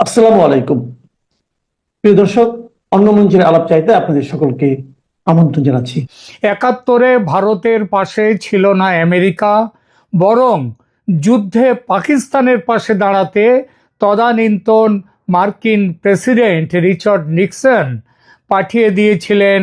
আসসালামু আলাইকুম। প্রিয় দর্শক, অন্য মঞ্চের আলাপ চাইতে আপনাদের সকলকে আমন্ত্রণ জানাচ্ছি। ৭১-এ ভারতের পাশে ছিল না আমেরিকা, বরং যুদ্ধে পাকিস্তানের পাশে দাঁড়াতে তদানীন্তন মার্কিন প্রেসিডেন্ট রিচার্ড নিক্সন পাঠিয়ে দিয়েছিলেন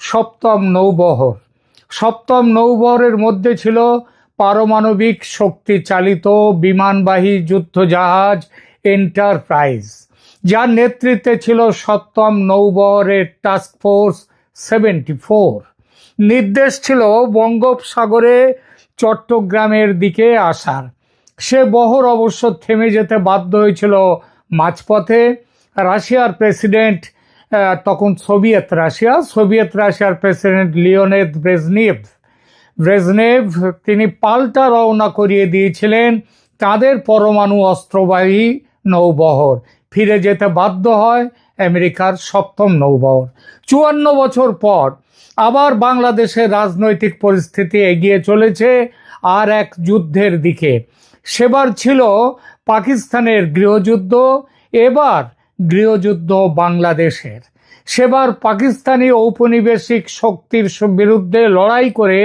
সপ্তম নৌবহর। সপ্তম নৌবহরের মধ্যে ছিল পারমাণবিক শক্তি চালিত বিমানবাহী যুদ্ধজাহাজ এন্টারপ্রাইজ, যার নেতৃত্বে ছিল সপ্তম নৌবহরের টাস্ক ফোর্স 74। নির্দেশ ছিল বঙ্গোপসাগরে চট্টগ্রামের দিকে আসার। সে বহর অবশ্য থেমে যেতে বাধ্য হয়েছিল মাঝপথে। রাশিয়ার প্রেসিডেন্ট, তখন সোভিয়েত রাশিয়ার প্রেসিডেন্ট লিওনেদ ব্রেজনেভ তিনি পাল্টা রওনা করিয়ে দিয়েছিলেন তাদের পরমাণু অস্ত্রবাহী নৌবহর। ফিরে যেতে বাধ্য হয় আমেরিকার সপ্তম নৌবহর। ৫৪ বছর পর আবার বাংলাদেশের রাজনৈতিক পরিস্থিতি এগিয়ে চলেছে আর এক যুদ্ধের দিকে। সেবার ছিল পাকিস্তানের গৃহযুদ্ধ, এবার গৃহযুদ্ধ বাংলাদেশের। সেবার পাকিস্তানি ঔপনিবেশিক শক্তির বিরুদ্ধে লড়াই করে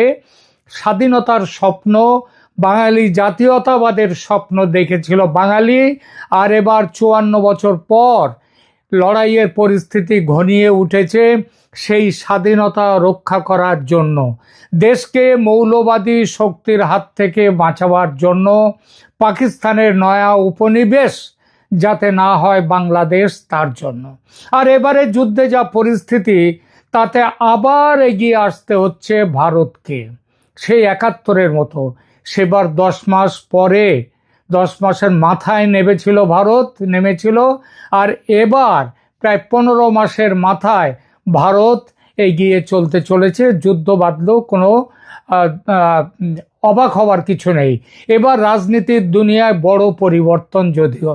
স্বাধীনতার স্বপ্ন, বাঙালি জাতীয়তাবাদের স্বপ্ন দেখেছিল বাঙালি। আর এবার ৫৪ বছর পর লড়াইয়ের পরিস্থিতি ঘনিয়ে উঠেছে সেই স্বাধীনতা রক্ষা করার জন্য, দেশকে মৌলবাদী শক্তির হাত থেকে বাঁচাবার জন্য, পাকিস্তানের নয়া উপনিবেশ যাতে না হয় বাংলাদেশ, তার জন্য। আর এবারে যুদ্ধে যা পরিস্থিতি, তাতে আবার এগিয়ে আসতে হচ্ছে ভারতকে, সেই ৭১-এর মতো। সেবার ১০ মাস পরে, ১০ মাসের মাথায় নেমেছিল। আর এবার প্রায় ১৫ মাসের মাথায় ভারত এগিয়ে চলেছে। যুদ্ধ বাঁধলেও কোনো অবাক হবার কিছু নেই। এবার রাজনীতির দুনিয়ায় বড় পরিবর্তন। যদিও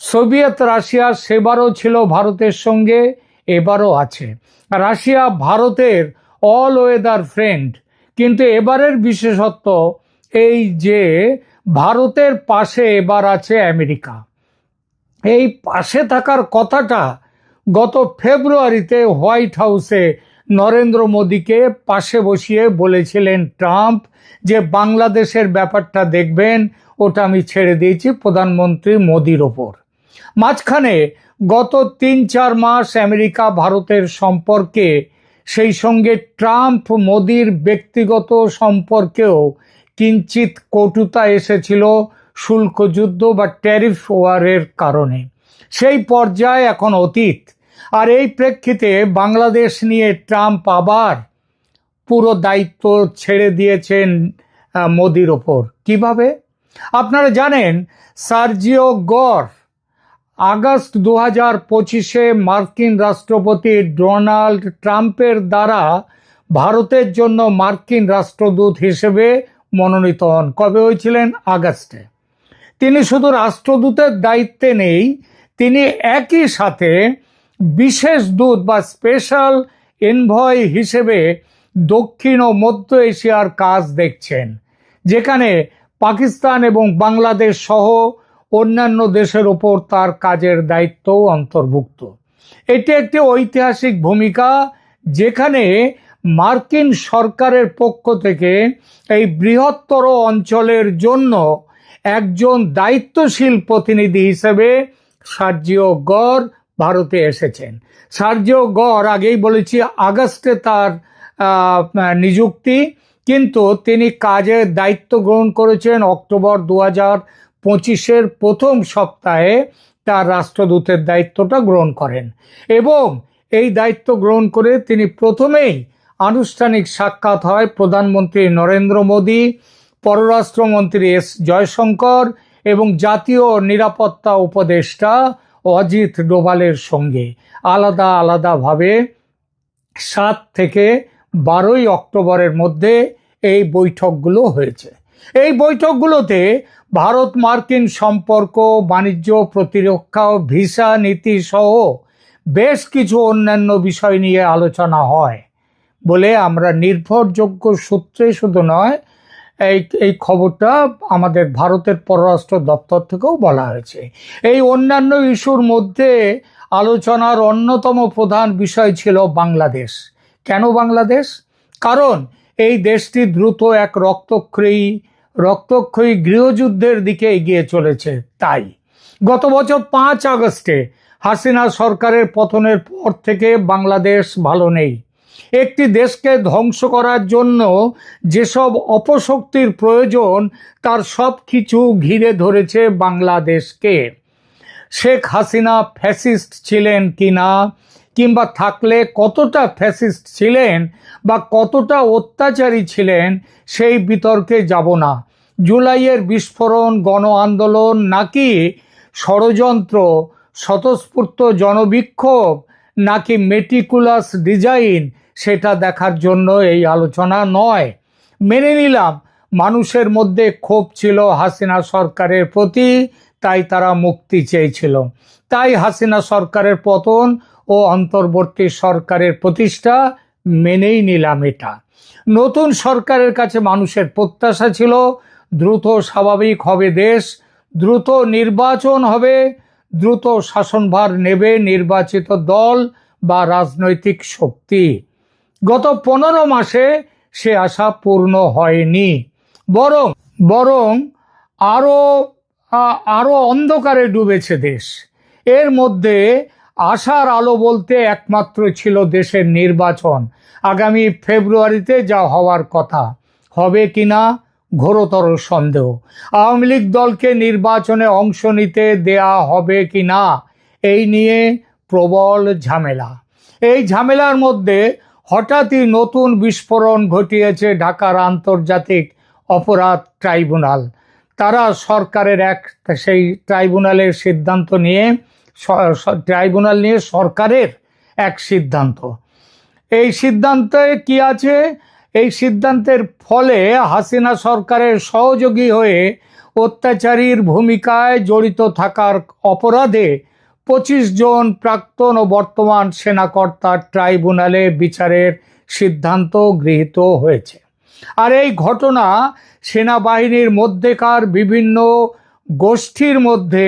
সোভিয়েত রাশিয়া সেবারও ছিল ভারতের সঙ্গে, এবারও আছে। রাশিয়া ভারতের অল ওয়েদার ফ্রেন্ড, কিন্তু এবারের বিশেষত্ব এই যে ভারতের পাশে এবার আছে আমেরিকা। এই পাশে থাকার কথাটা গত ফেব্রুয়ারিতে হোয়াইট হাউসে নরেন্দ্র মোদীকে পাশে বসিয়ে বলেছিলেন ট্রাম্প যে বাংলাদেশের ব্যাপারটা দেখবেন, ওটা আমি ছেড়ে দিয়েছি প্রধানমন্ত্রী মোদীর ওপর। মাঝখানে গত ৩-৪ মাস আমেরিকা ভারতের সম্পর্কে, সেই সঙ্গে ট্রাম্প মোদীর ব্যক্তিগত সম্পর্কেও কিঞ্চিত কটুতা এসেছিল শুল্ক যুদ্ধ বা ট্যারিফ ওয়ারের কারণে। সেই পর্যায়ে এখন অতীত। আর এই প্রেক্ষিতে বাংলাদেশ নিয়ে ট্রাম্প আবার পুরো দায়িত্ব ছেড়ে দিয়েছেন মোদির ওপর। কিভাবে? আপনারা জানেন, সার্জিও গর আগস্ট ২০২৫-এ মার্কিন রাষ্ট্রপতি ডোনাল্ড ট্রাম্পের দ্বারা ভারতের জন্য মার্কিন রাষ্ট্রদূত হিসেবে মনোনীত হন। কবে হয়েছিলেন? আগস্টে। তিনি শুধু রাষ্ট্রদূতের দায়িত্বে নেই, তিনি একই সাথে বিশেষ দূত বা স্পেশাল এনভয় হিসেবে দক্ষিণ ও মধ্য এশিয়ার কাজ দেখছেন, যেখানে পাকিস্তান এবং বাংলাদেশ সহ অন্যান্য দেশের ওপর তার কাজের দায়িত্বও অন্তর্ভুক্ত। এটি একটি ঐতিহাসিক ভূমিকা, যেখানে মার্কিন সরকারের পক্ষ থেকে এই বৃহত্তর অঞ্চলের জন্য একজন দায়িত্বশীল প্রতিনিধি হিসেবে সার্জিও গর ভারতে এসেছেন। সার্জিও গর, আগেই বলেছি, আগস্টে তার নিযুক্তি, কিন্তু তিনি কাজের দায়িত্ব গ্রহণ করেছেন অক্টোবর ২০২৫-এর প্রথম সপ্তাহে। তার রাষ্ট্রদূতের দায়িত্বটা গ্রহণ করেন এবং এই দায়িত্ব গ্রহণ করে তিনি প্রথমেই আনুষ্ঠানিক সাক্ষাৎ হয় প্রধানমন্ত্রী নরেন্দ্র মোদী, পররাষ্ট্রমন্ত্রী এস জয়শঙ্কর এবং জাতীয় নিরাপত্তা উপদেষ্টা অজিত ডোভালের সঙ্গে আলাদা আলাদাভাবে ৭ থেকে ১২ই অক্টোবরের মধ্যে এই বৈঠকগুলো হয়েছে। এই বৈঠকগুলোতে ভারত মার্কিন সম্পর্ক, বাণিজ্য, প্রতিরক্ষা ও ভিসা নীতি সহ বেশ কিছু অন্যান্য বিষয় নিয়ে আলোচনা হয় বলে আমরা নির্ভরযোগ্য সূত্রে, শুধু নয়, এই এই খবরটা আমাদের ভারতের পররাষ্ট্র দপ্তর থেকেও বলা হয়েছে। এই অন্যান্য ইস্যুর মধ্যে আলোচনার অন্যতম প্রধান বিষয় ছিল বাংলাদেশ। কেন বাংলাদেশ? কারণ এই দেশটি দ্রুত এক রক্তক্ষয়ী গৃহযুদ্ধের দিকে এগিয়ে চলেছে। তাই গত বছর 5 আগস্টে হাসিনা সরকারের পতনের পর থেকে বাংলাদেশ ভালো নেই। একটি দেশকে ধ্বংস করার জন্য যেসব অপশক্তির প্রয়োজন তার সব কিছু ঘিরে ধরেছে বাংলাদেশকে। শেখ হাসিনা ফ্যাসিস্ট ছিলেন কিনা, কিংবা থাকলে কতটা ফ্যাসিস্ট ছিলেন বা কতটা অত্যাচারী ছিলেন সেই বিতর্কে যাব না। জুলাইয়ের বিস্ফোরণ গণ আন্দোলন নাকি ষড়যন্ত্র, স্বতঃস্ফূর্ত জনবিক্ষোভ নাকি মেটিকুলাস ডিজাইন, সেটা দেখার জন্য এই আলোচনা নয়। মেনে নিলাম মানুষের মধ্যে ক্ষোভ ছিল হাসিনা সরকারের প্রতি, তাই তারা মুক্তি চেয়েছিল। তাই হাসিনা সরকারের পতন ও অন্তর্বর্তী সরকারের প্রতিষ্ঠা মেনেই নিলাম। এটা নতুন সরকারের কাছে মানুষের প্রত্যাশা ছিল দ্রুত স্বাভাবিক হবে দেশ, দ্রুত নির্বাচন হবে, দ্রুত শাসনভার নেবে নির্বাচিত দল বা রাজনৈতিক শক্তি। গত 15 মাসে সে আশা পূর্ণ হয়নি, বরং আরো আরো অন্ধকারে ডুবেছে দেশ। এর মধ্যে আশার আলো বলতে একমাত্র ছিল দেশের নির্বাচন। আগামী ফেব্রুয়ারিতে যা হওয়ার কথা, হবে কিনা ঘোরতর সন্দেহ। আওয়ামী লীগ দলকে নির্বাচনে অংশ নিতে দেয়া হবে কিনা এই নিয়ে প্রবল ঝামেলা। এই ঝামেলার মধ্যে হঠাৎই নতুন বিস্ফোরণ ঘটিয়েছে ঢাকার আন্তর্জাতিক অপরাধ ট্রাইব্যুনাল। তারা সরকারের সেই ট্রাইব্যুনালের সিদ্ধান্ত নিয়ে সরকারের এক সিদ্ধান্ত। এই সিদ্ধান্তে কি আছে? এই সিদ্ধান্তের ফলে হাসিনা সরকারের সহযোগী হয়ে অত্যাচারীর ভূমিকায় জড়িত থাকার অপরাধে 25 জন প্রাক্তন ও বর্তমান সেনাকর্তার ট্রাইব্যুনালে বিচারের সিদ্ধান্ত গৃহীত হয়েছে। আর এই ঘটনা সেনাবাহিনীর মধ্যেকার বিভিন্ন গোষ্ঠীর মধ্যে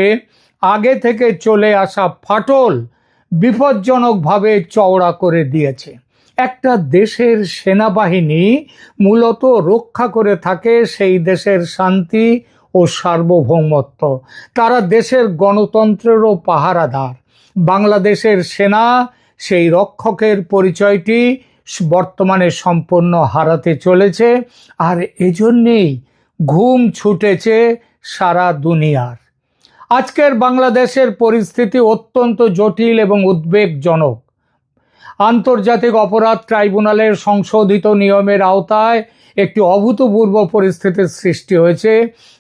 আগে থেকে চলে আসা ফাটল বিপজ্জনকভাবে চওড়া করে দিয়েছে। একটা দেশের সেনাবাহিনী মূলত রক্ষা করে থাকে সেই দেশের শান্তি ও সার্বভৌমত্ব। তারা দেশের গণতন্ত্রেরও পাহারাদার। বাংলাদেশের সেনা সেই রক্ষকের পরিচয়টি বর্তমানে সম্পূর্ণ হারাতে চলেছে। আর এজন্যেই ঘুম ছুটেছে সারা দুনিয়ার। আজকের বাংলাদেশের পরিস্থিতি অত্যন্ত জটিল এবং উদ্বেগজনক। আন্তর্জাতিক অপরাধ ট্রাইব্যুনালের সংশোধিত নিয়মের আওতায় একটি অভূতপূর্ব পরিস্থিতির সৃষ্টি হয়েছে,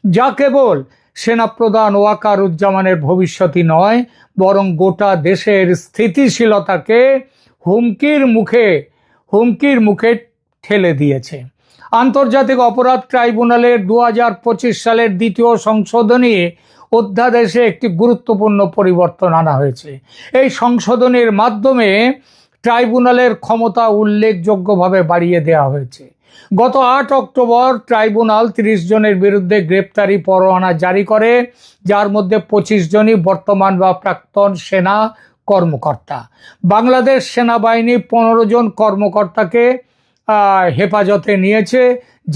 যা কেবল সেনাপ্রধান ওয়াকারুজ্জামানের ভবিষ্যৎই নয়, বরং গোটা দেশের স্থিতিশীলতাকে হুমকির মুখে ঠেলে দিয়েছে। আন্তর্জাতিক অপরাধ ট্রাইব্যুনালের 2025 সালের দ্বিতীয় সংশোধনী অধ্যাদেশে একটি গুরুত্বপূর্ণ পরিবর্তন আনা হয়েছে। এই সংশোধনীর মাধ্যমে ট্রাইব্যুনালের ক্ষমতা উল্লেখযোগ্যভাবে বাড়িয়ে দেওয়া হয়েছে। গত 8 অক্টোবর ট্রাইব্যুনাল 30 জনের বিরুদ্ধে গ্রেপ্তারি পরোয়ানা জারি করে, যার মধ্যে 25 জনই বর্তমান বা প্রাক্তন সেনা কর্মকর্তা। বাংলাদেশ সেনাবাহিনী 15 জন কর্মকর্তাকে হেফাজতে নিয়েছে,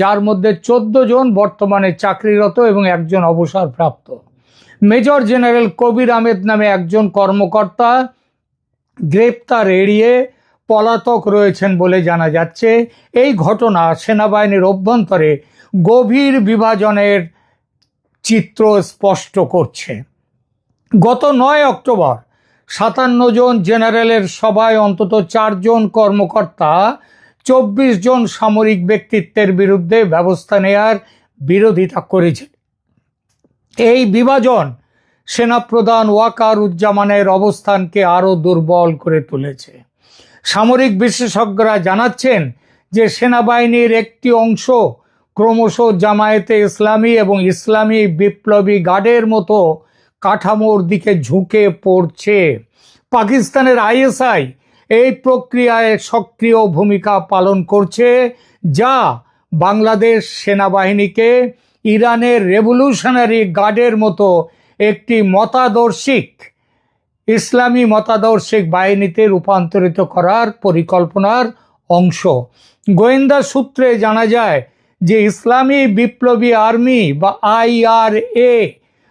যার মধ্যে 14 জন বর্তমানে চাকরিরত এবং একজন অবসরপ্রাপ্ত। মেজর জেনারেল কবির আহমেদ নামে একজন কর্মকর্তা গ্রেপ্তার এড়িয়ে পলাতক রয়েছেন বলে জানা যাচ্ছে। এই ঘটনা সেনাবাহিনীর অভ্যন্তরে গভীর বিভাজনের চিত্র স্পষ্ট করছে। গত 9 অক্টোবর 57 জন জেনারেলের সভায় অন্তত 4 জন কর্মকর্তা 24 জন সামরিক ব্যক্তিত্বের বিরুদ্ধে ব্যবস্থা নেয়ার বিরোধিতা করেছে। এই বিভাজন সেনাপ্রধান ওয়াকারুজ্জামানের অবস্থানকে আরো দুর্বল করে তুলেছে। সামরিক বিশেষজ্ঞরা জানাচ্ছেন যে সেনাবাহিনীর একটি অংশ ক্রমশ জামায়াতে ইসলামী এবং ইসলামী বিপ্লবী গার্ডের মতো কাঠামোর দিকে ঝুঁকে পড়ছে। পাকিস্তানের আইএসআই এই প্রক্রিয়ায় সক্রিয় ভূমিকা পালন করছে, যা বাংলাদেশ সেনাবাহিনীকে ইরানের রেভলিউশনারি গার্ডের মতো একটি ইসলামী মতাদর্শিক বাহিনীতে রূপান্তরিত করার পরিকল্পনার অংশ। গোয়েন্দা সূত্রে জানা যায় যে ইসলামী বিপ্লবী আর্মি বা IRA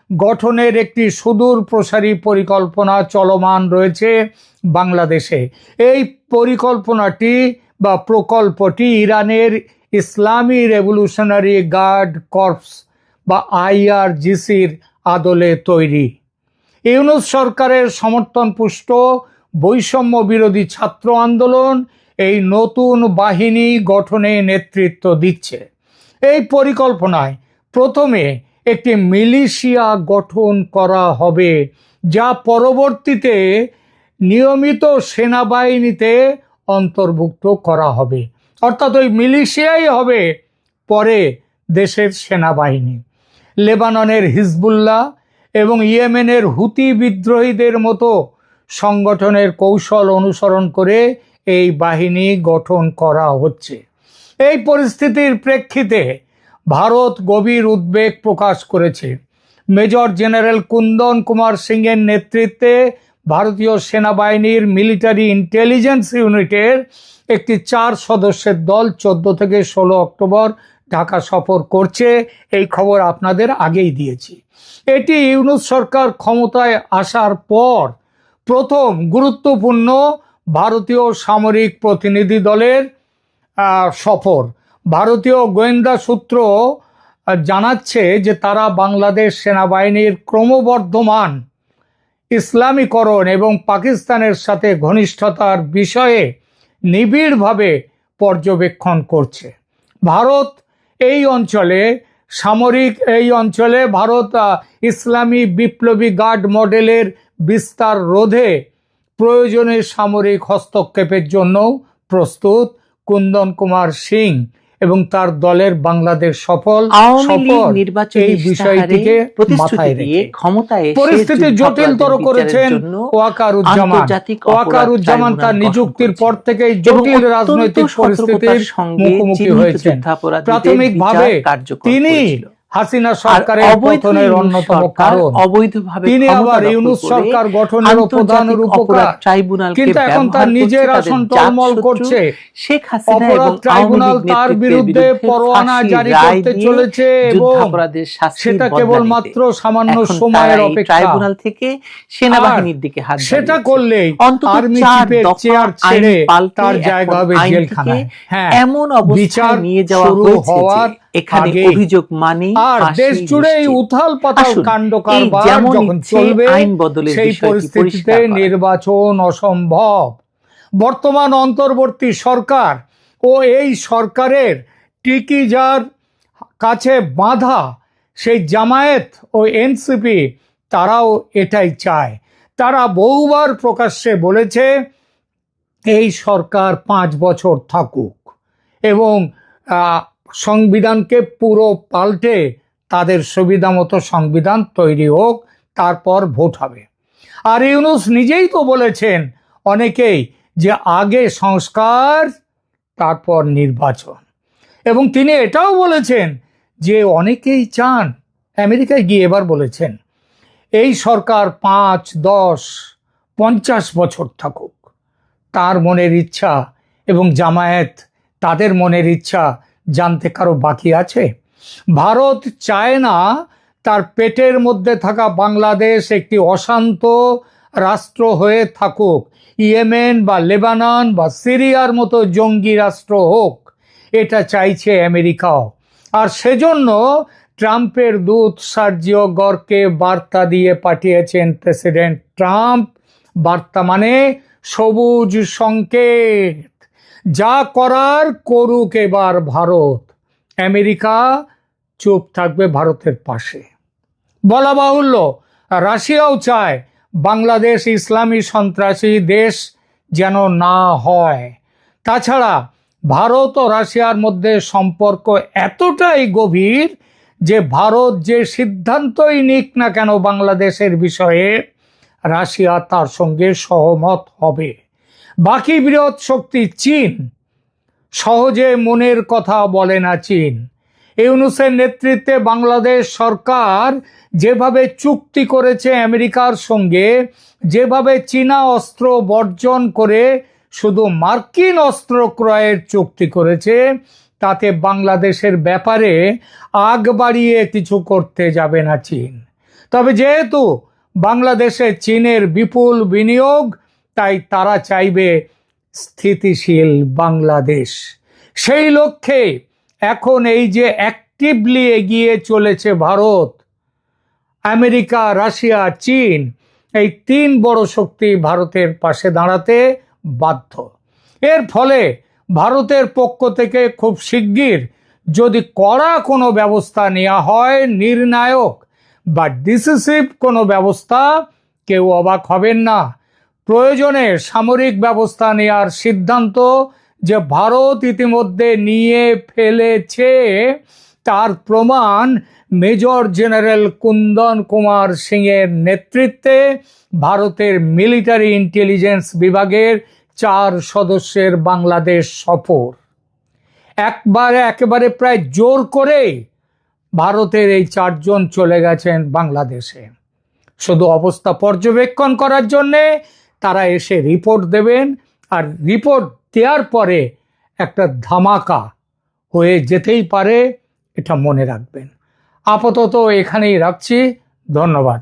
গঠনের একটি সুদূর প্রসারী পরিকল্পনা চলমান রয়েছে বাংলাদেশে। এই পরিকল্পনাটি বা প্রকল্পটি ইরানের ইসলামী রেভলিউশনারি গার্ড কর্পস বা IRGCর আদলে তৈরি। ইউনূস সরকারের সমর্থনপুষ্ট বৈষম্য বিরোধী ছাত্র আন্দোলন এই নতুন বাহিনী গঠনে নেতৃত্ব দিচ্ছে। এই পরিকল্পনায় প্রথমে একটি মিলিশিয়া গঠন করা হবে, যা পরবর্তীতে নিয়মিত সেনাবাহিনীতে অন্তর্ভুক্ত করা হবে। অর্থাৎ ওই মিলিশিয়াই হবে পরে দেশের সেনাবাহিনী। লেবাননের হিজবুল্লাহ এবং ইয়েমেনের হুতি বিদ্রোহীদের মতো সংগঠনের কৌশল অনুসরণ করে এই বাহিনী গঠন করা হচ্ছে। এই পরিস্থিতির প্রেক্ষিতে ভারত গভীর উদ্বেগ প্রকাশ করেছে। মেজর জেনারেল কুন্দন কুমার সিংয়ের নেতৃত্বে ভারতীয় সেনাবাহিনীর মিলিটারি ইন্টেলিজেন্স ইউনিটের একটি 4 সদস্যের দল 14 থেকে 16 অক্টোবর ঢাকা সফর করছে। এই খবর আপনাদের আগেই দিয়েছি। এটি ইউনূস সরকার ক্ষমতায় আসার পর প্রথম গুরুত্বপূর্ণ ভারতীয় সামরিক প্রতিনিধি দলের সফর। ভারতীয় গোয়েন্দা সূত্র জানাচ্ছে যে তারা বাংলাদেশ সেনাবাহিনীর ক্রমবর্ধমান ইসলামীকরণ এবং পাকিস্তানের সাথে ঘনিষ্ঠতার বিষয়ে নিবিড়ভাবে পর্যবেক্ষণ করছে। ভারত এই অঞ্চলে ভারত ইসলামী বিপ্লবী গার্ড মডেলের বিস্তার রোধে প্রয়োজনীয় সামরিক হস্তক্ষেপের জন্য প্রস্তুত। কুন্দন কুমার সিং এবং তার দলের বাংলাদেশ সফর এই বিষয়টিকে মাথায় রেখে পরিস্থিতি জটিলতর করেছেন ওয়াকারুজ্জামান। তার নিযুক্তির পর থেকেই জটিল রাজনৈতিক পরিস্থিতির মুখোমুখি হয়েছেন। প্রাথমিকভাবে তিনি হাসিনা সরকারের পতনের অন্যতম কারণ, তিনি আবার ইউনূস সরকার গঠনের প্রধান রূপকার। কিন্তু এখন তার নিজের আসন টলমল করছে। অপরাধ ট্রাইব্যুনাল তার বিরুদ্ধে পরোয়ানা জারি করতে চলেছে এবং সেটা কেবলমাত্র সামান্য সময়ের অপেক্ষা। সেনাবাহিনীর দিকে হাত সেটা করলেই আর্মি চিফের চেয়ার ছেড়ে তার জায়গা হবে জেলখানায়। হ্যাঁ, এমন বিচার নিয়ে যাওয়া হওয়ার এখানে অভিযোগ মানে আর দেশ জুড়ে এই উথাল পাতাল কাণ্ড কারবার যখন চলবে, সেই পরিস্থিতিতে নির্বাচন অসম্ভব। বর্তমান অন্তর্বর্তী সরকার ও এই সরকারের টিকি যার কাছে বাঁধা সেই জামায়াত ও এনসিপি, তারাও এটাই চায়। তারা বহুবার প্রকাশ্যে বলেছে এই সরকার 5 বছর থাকুক এবং সংবিধানকে পুরো পাল্টে তাদের সুবিধা মতো সংবিধান তৈরি হোক, তারপর ভোট হবে। আর ইউনূস নিজেই তো বলেছেন অনেকেই যে আগে সংস্কার তারপর নির্বাচন। এবং তিনি এটাও বলেছেন যে অনেকেই চান, আমেরিকায় গিয়ে এবার বলেছেন এই সরকার 5, 10, 50 বছর থাকুক। তার মনের ইচ্ছা এবং জামায়াত তাদের মনের ইচ্ছা জানতে কারো বাকি আছে? ভারত চায় না তার পেটের মধ্যে থাকা বাংলাদেশ একটি অশান্ত রাষ্ট্র হয়ে থাকুক, ইয়েমেন বা লেবানন বা সিরিয়ার মতো জঙ্গি রাষ্ট্র হোক। এটা চাইছে আমেরিকাও। আর সেজন্য ট্রাম্পের দূত সার্জিও গরকে বার্তা দিয়ে পাঠিয়েছেন প্রেসিডেন্ট ট্রাম্প। বার্তা মানে সবুজ সংকেত, যা করার করুক এবার ভারত। আমেরিকা চুপ থাকবে ভারতের পাশে। বলা বাহুল্য, রাশিয়াও চায় বাংলাদেশ ইসলামী সন্ত্রাসী দেশ যেন না হয়। তাছাড়া ভারত ও রাশিয়ার মধ্যে সম্পর্ক এতটাই গভীর যে ভারত যে সিদ্ধান্তই নিক না কেন বাংলাদেশের বিষয়ে, রাশিয়া তার সঙ্গে সহমত হবে। বাকি বৃহৎ শক্তি চীন সহজে মনের কথা বলে না চীন। ইউনূসের নেতৃত্বে বাংলাদেশ সরকার যেভাবে চুক্তি করেছে আমেরিকার সঙ্গে, যেভাবে চীনা অস্ত্র বর্জন করে শুধু মার্কিন অস্ত্র ক্রয়ের চুক্তি করেছে, তাতে বাংলাদেশের ব্যাপারে আগ বাড়িয়ে কিছু করতে যাবে না চীন। তবে যেহেতু বাংলাদেশে চীনের বিপুল বিনিয়োগ, তাই তারা চাইবে স্থিতিশীল বাংলাদেশ। সেই লক্ষ্যে এখন এই যে অ্যাক্টিভলি এগিয়ে চলেছে ভারত, আমেরিকা, রাশিয়া, চীন, এই তিন বড় শক্তি ভারতের পাশে দাঁড়াতে বাধ্য। এর ফলে ভারতের পক্ষ থেকে খুব শিগগির যদি কড়া কোনো ব্যবস্থা নেওয়া হয়, নির্ণায়ক বা ডিসিসিভ কোনো ব্যবস্থা, কেউ অবাক হবেন না। প্রয়োজনে সামরিক ব্যবস্থা নেওয়ার সিদ্ধান্ত যে ভারত ইতিমধ্যে নিয়ে ফেলেছে, তার প্রমাণ মেজর জেনারেল কুন্দন কুমার সিং এর নেতৃত্বে ভারতের মিলিটারি ইন্টেলিজেন্স বিভাগের 4 সদস্যের বাংলাদেশ সফর। একেবারে প্রায় জোর করে ভারতের এই 4 জন চলে গেছেন বাংলাদেশে শুধু অবস্থা পর্যবেক্ষণ করার জন্যে। তারা এসে রিপোর্ট দেবেন, আর রিপোর্ট দেওয়ার পরে একটা ধামাকা হয়ে যেতেই পারে, এটা মনে রাখবেন। আপাতত এখানেই রাখছি। ধন্যবাদ।